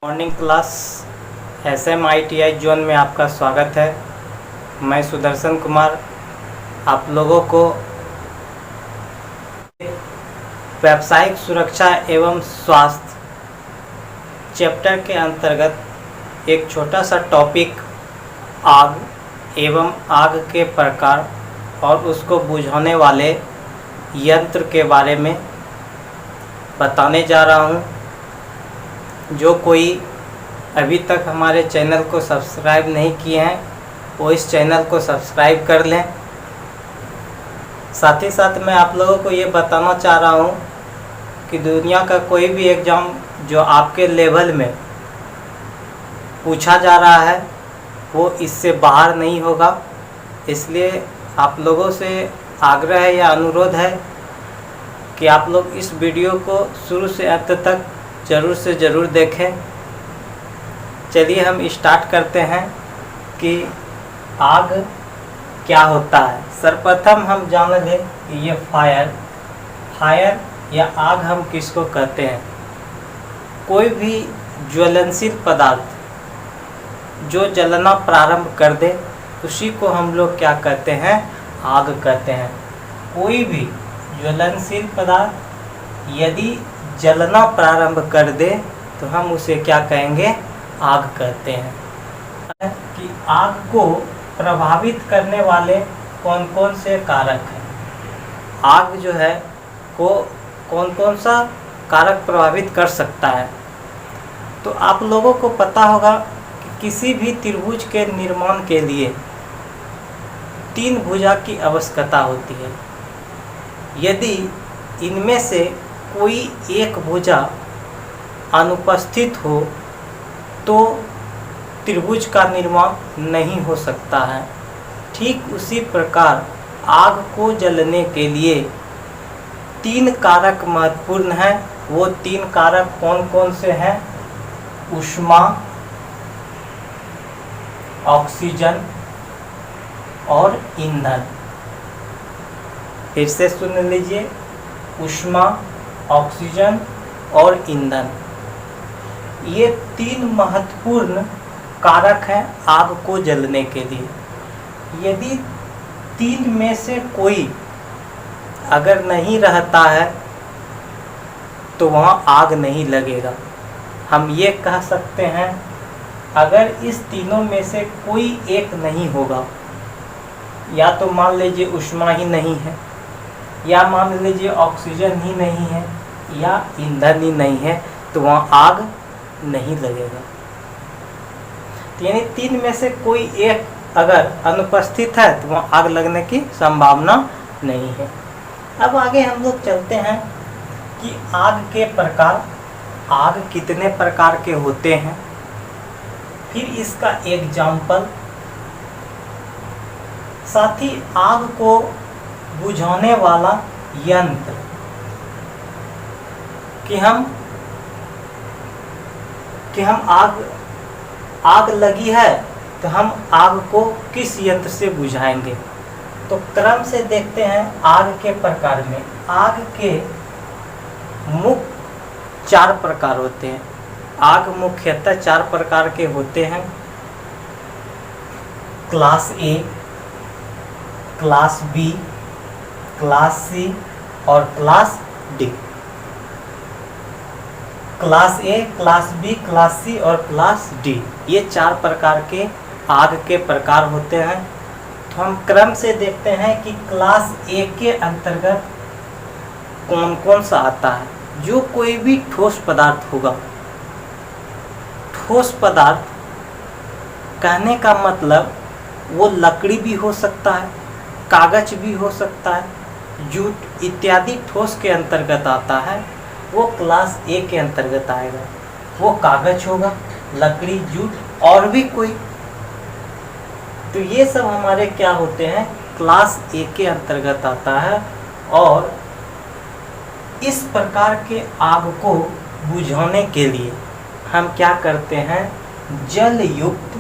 Morning class SMITI zone में आपका स्वागत है। मैं सुदर्शन कुमार आप लोगों को व्यावसायिक सुरक्षा एवं स्वास्थ्य चैप्टर के अंतर्गत एक छोटा सा टॉपिक आग एवं आग के प्रकार और उसको बुझाने वाले यंत्र के बारे में बताने जा रहा हूँ। जो कोई अभी तक हमारे चैनल को सब्सक्राइब नहीं किए हैं वो इस चैनल को सब्सक्राइब कर लें। साथ ही साथ मैं आप लोगों को ये बताना चाह रहा हूँ कि दुनिया का कोई भी एग्ज़ाम जो आपके लेवल में पूछा जा रहा है वो इससे बाहर नहीं होगा। इसलिए आप लोगों से आग्रह है या अनुरोध है कि आप लोग इस वीडियो को शुरू से अंत तक ज़रूर से ज़रूर देखें। चलिए हम स्टार्ट करते हैं कि आग क्या होता है। सर्वप्रथम हम जान लें कि ये फायर या आग हम किसको कहते हैं। कोई भी ज्वलनशील पदार्थ जो जलना प्रारंभ कर दे उसी को हम लोग क्या कहते हैं, आग कहते हैं। कोई भी ज्वलनशील पदार्थ यदि जलना प्रारंभ कर दे तो हम उसे क्या कहेंगे, आग कहते हैं। कि आग को प्रभावित करने वाले कौन कौन से कारक हैं। आग जो है को कौन कौन सा कारक प्रभावित कर सकता है। तो आप लोगों को पता होगा कि किसी भी त्रिभुज के निर्माण के लिए 3 भुजा की आवश्यकता होती है। यदि इनमें से कोई एक भुजा अनुपस्थित हो तो त्रिभुज का निर्माण नहीं हो सकता है। ठीक उसी प्रकार आग को जलने के लिए 3 कारक महत्वपूर्ण हैं। वो 3 कारक कौन कौन से हैं? ऊष्मा, ऑक्सीजन और ईंधन। फिर से सुन लीजिए, ऊष्मा, ऑक्सीजन और ईंधन, ये 3 महत्वपूर्ण कारक हैं आग को जलने के लिए। यदि 3 में से कोई अगर नहीं रहता है तो वहाँ आग नहीं लगेगा। हम ये कह सकते हैं अगर इस तीनों में से कोई एक नहीं होगा, या तो मान लीजिए ऊष्मा ही नहीं है, या मान लीजिए ऑक्सीजन ही नहीं है, या ईंधन ही नहीं है, तो वहाँ आग नहीं लगेगा। तो यानी 3 में से कोई एक अगर अनुपस्थित है तो वहाँ आग लगने की संभावना नहीं है। अब आगे हम लोग चलते हैं कि आग के प्रकार, आग कितने प्रकार के होते हैं, फिर इसका एग्जाम्पल, साथ ही आग को बुझाने वाला यंत्र कि हम आग लगी है तो हम आग को किस यंत्र से बुझाएंगे। तो क्रम से देखते हैं आग के प्रकार में। आग के मुख्य 4 प्रकार होते हैं। आग मुख्यतः 4 प्रकार के होते हैं। Class A, class B, class C और class D. Class A, class B, class C और क्लास डी, ये 4 प्रकार के आग के प्रकार होते हैं। तो हम क्रम से देखते हैं कि क्लास ए के अंतर्गत कौन कौन सा आता है। जो कोई भी ठोस पदार्थ होगा, ठोस पदार्थ कहने का मतलब वो लकड़ी भी हो सकता है, कागज भी हो सकता है, जूट इत्यादि ठोस के अंतर्गत आता है। वो क्लास ए के अंतर्गत आएगा। वो कागज होगा, लकड़ी, जूट और भी कोई। तो ये सब हमारे क्या होते हैं, क्लास ए के अंतर्गत आता है। और इस प्रकार के आग को बुझाने के लिए हम क्या करते हैं, जल युक्त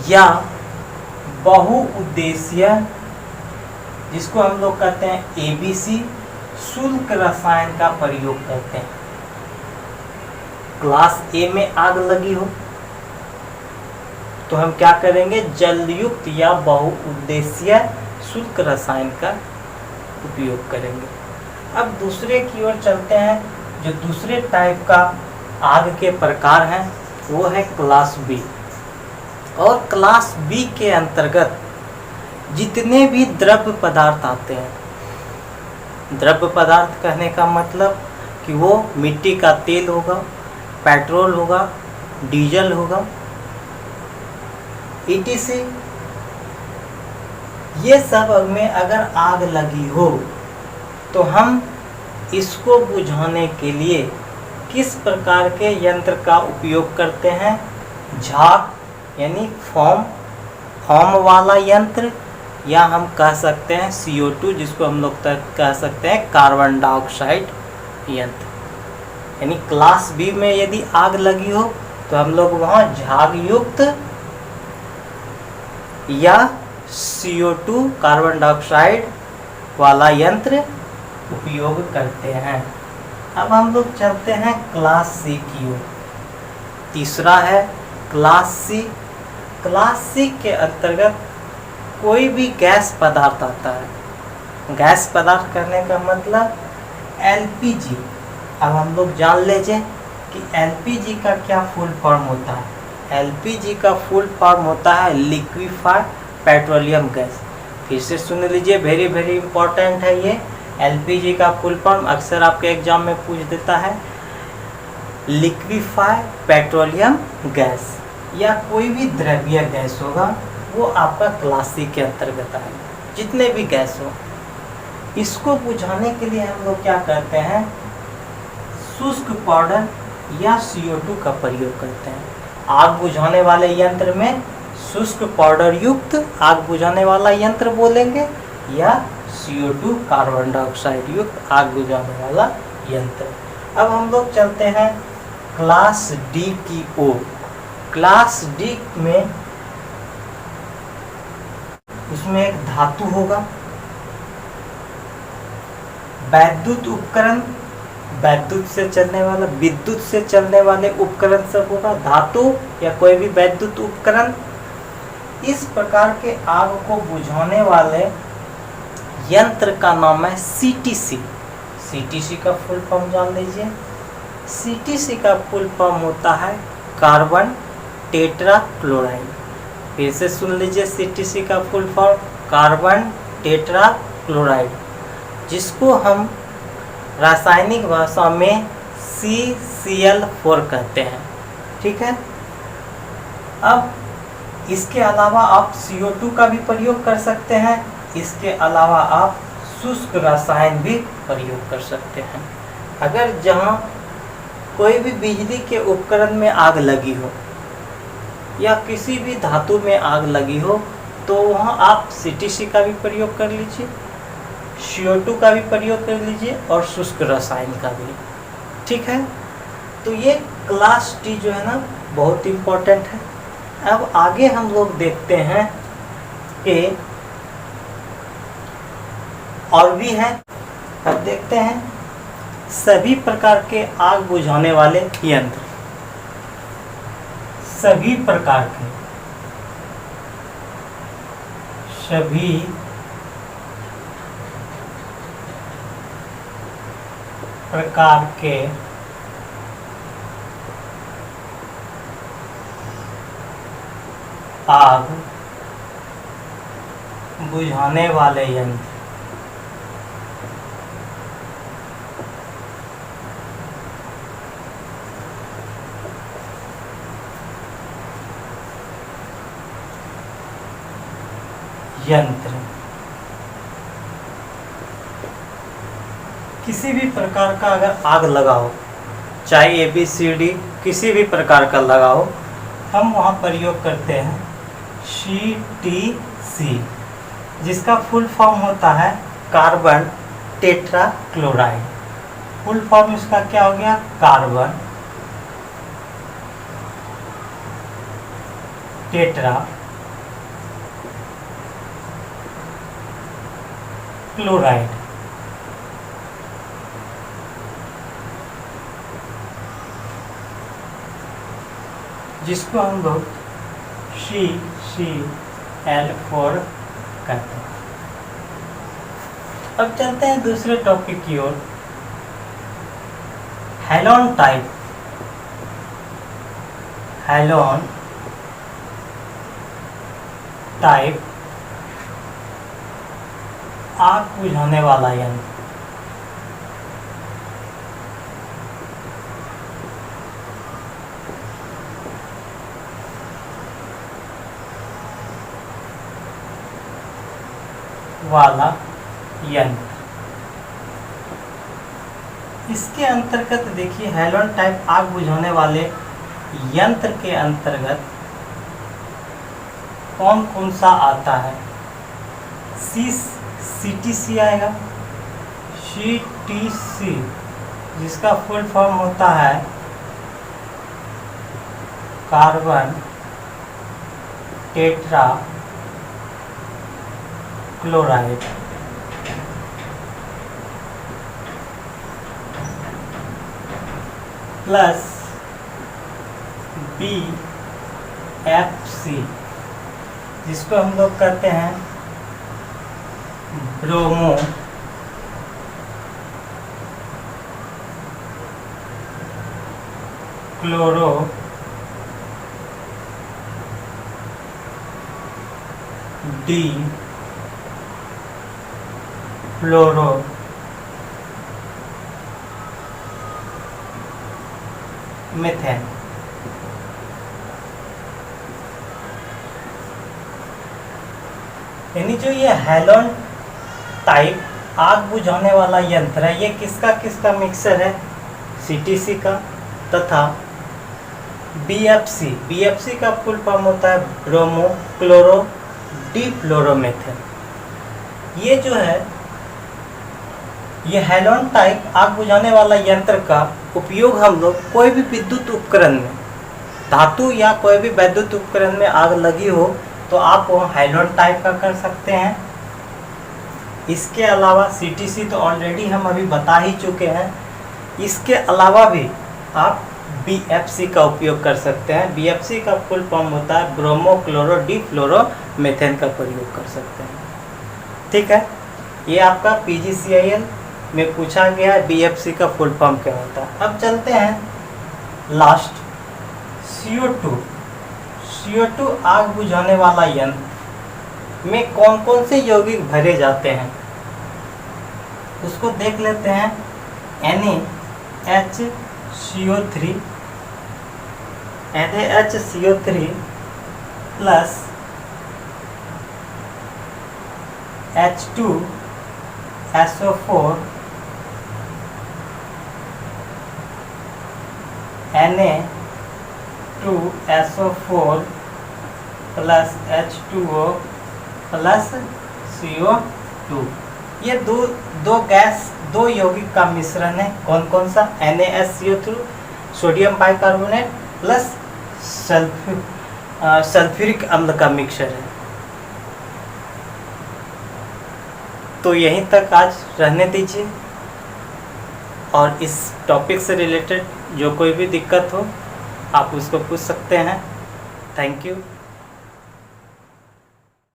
या बहुउद्देशीय, जिसको हम लोग कहते हैं ABC, शुल्क रसायन का प्रयोग करते हैं। क्लास ए में आग लगी हो तो हम क्या करेंगे, जलयुक्त या बहुउद्देशीय शुष्क रसायन का उपयोग करेंगे। अब दूसरे की ओर चलते हैं। जो दूसरे टाइप का आग के प्रकार हैं वो है क्लास बी। और क्लास बी के अंतर्गत जितने भी द्रव्य पदार्थ आते हैं, द्रव्य पदार्थ कहने का मतलब कि वो मिट्टी का तेल होगा, पेट्रोल होगा, डीजल होगा, etc। ये सब में अगर आग लगी हो तो हम इसको बुझाने के लिए किस प्रकार के यंत्र का उपयोग करते हैं, झाग यानी फॉर्म वाला यंत्र, या हम कह सकते हैं CO2 जिसको हम लोग कह सकते हैं कार्बन डाइऑक्साइड यंत्र। यानी क्लास बी में यदि आग लगी हो तो हम लोग वहाँ झाग युक्त या CO2 कार्बन डाइऑक्साइड वाला यंत्र उपयोग करते हैं। अब हम लोग चलते हैं क्लास सी की ओर। तीसरा है क्लास सी। क्लास सी के अंतर्गत कोई भी गैस पदार्थ आता है। गैस पदार्थ करने का मतलब LPG। अब हम लोग जान लीजिए कि LPG का क्या फुल फॉर्म होता है। LPG का फुल फॉर्म होता है लिक्विफाइड पेट्रोलियम गैस। फिर से सुन लीजिए, वेरी वेरी इंपॉर्टेंट है ये। LPG का फुल फॉर्म अक्सर आपके एग्जाम में पूछ देता है, लिक्विफाइड पेट्रोलियम गैस, या कोई भी द्रव्य गैस होगा वो आपका क्लास सी के अंतर्गत आएगा। जितने भी गैस हो, इसको बुझाने के लिए हम लोग क्या करते हैं, शुष्क पाउडर या CO2 का प्रयोग करते हैं। आग बुझाने वाले यंत्र में शुष्क पाउडर युक्त आग बुझाने वाला यंत्र बोलेंगे, या CO2 कार्बन डाइऑक्साइड युक्त आग बुझाने वाला यंत्र। अब हम लोग चलते हैं क्लास डी की ओर। क्लास डी में उसमें एक धातु होगा, वैद्युत उपकरण, विद्युत से चलने वाले उपकरण सब होगा, धातु या कोई भी वैद्युत उपकरण। इस प्रकार के आग को बुझाने वाले यंत्र का नाम है CTC। CTC का फुल फॉर्म जान लीजिए। CTC का फुल फॉर्म होता है कार्बन टेट्रा क्लोराइड। फिर से सुन लीजिए, CTC का full form carbon tetra chloride, जिसको हम रासायनिक भाषा में CCl4 कहते हैं। ठीक है। अब इसके अलावा आप CO2 का भी प्रयोग कर सकते हैं। इसके अलावा आप शुष्क रसायन भी प्रयोग कर सकते हैं। अगर जहाँ कोई भी बिजली के उपकरण में आग लगी हो या किसी भी धातु में आग लगी हो तो वहाँ आप CTC का भी प्रयोग कर लीजिए, CO2 का भी प्रयोग कर लीजिए और शुष्क रसायन का भी। ठीक है। तो ये क्लास डी जो है ना बहुत इम्पोर्टेंट है। अब आगे हम लोग देखते हैं कि और भी है। अब देखते हैं सभी प्रकार के आग बुझाने वाले यंत्र। सभी प्रकार के आग बुझाने वाले यंत्र किसी भी प्रकार का अगर आग लगाओ, चाहे ABCD किसी भी प्रकार का लगाओ, हम वहाँ प्रयोग करते हैं CTC, जिसका फुल फॉर्म होता है carbon tetra chloride. Full form इसका क्या हो गया, कार्बन टेट्रा क्लोराइड। जिसको हम लोग CCl4 कहते हैं। अब चलते हैं दूसरे टॉपिक की ओर, हैलोन टाइप। हैलोन टाइप आग बुझाने वाला यंत्र। वाला यंत्र, इसके अंतर्गत देखिए, हैलोन टाइप आग बुझाने वाले यंत्र के अंतर्गत कौन कौन सा आता है? CTC आएगा। CTC जिसका फुल फॉर्म होता है carbon tetra chloride. Plus BFC जिसको हम लोग कहते हैं ब्रोमो क्लोरो डी फ्लोरो मीथेन। यानी जो ये हैलोन टाइप आग बुझाने वाला यंत्र है, ये किसका मिक्सर है? CTC का तथा BFC का फुल फॉर्म होता है ब्रोमो क्लोरो डिफ्लोरोमीथेन। ये जो है, ये हैलोन टाइप आग बुझाने वाला यंत्र का उपयोग हम लोग कोई भी विद्युत उपकरण में, धातु या कोई भी विद्युत उपकरण में आग लगी हो तो आप वो हैलोन टाइप का कर सकते हैं। इसके अलावा CTC तो ऑलरेडी हम अभी बता ही चुके हैं। इसके अलावा भी आप BFC का उपयोग कर सकते हैं। BFC का फुल फॉर्म होता है ब्रोमो क्लोरो डिफ्लोरोमीथेन का प्रयोग कर सकते हैं। ठीक है, ये आपका PGCIL में पूछा गया है BFC का फुल फॉर्म क्या होता है। अब चलते हैं लास्ट, CO2 आग बुझाने वाला यंत्र में कौन कौन से यौगिक भरे जाते हैं उसको देख लेते हैं। NaHCO3 plus H2SO4 Na2SO4 plus H2O plus CO2। ये दो गैस, दो यौगिक का मिश्रण है। कौन कौन सा? NaSCO3 sodium bicarbonate plus sulphuric अम्ल का मिक्सचर है। तो यहीं तक आज रहने दीजिए, और इस टॉपिक से रिलेटेड जो कोई भी दिक्कत हो आप उसको पूछ सकते हैं। Thank you.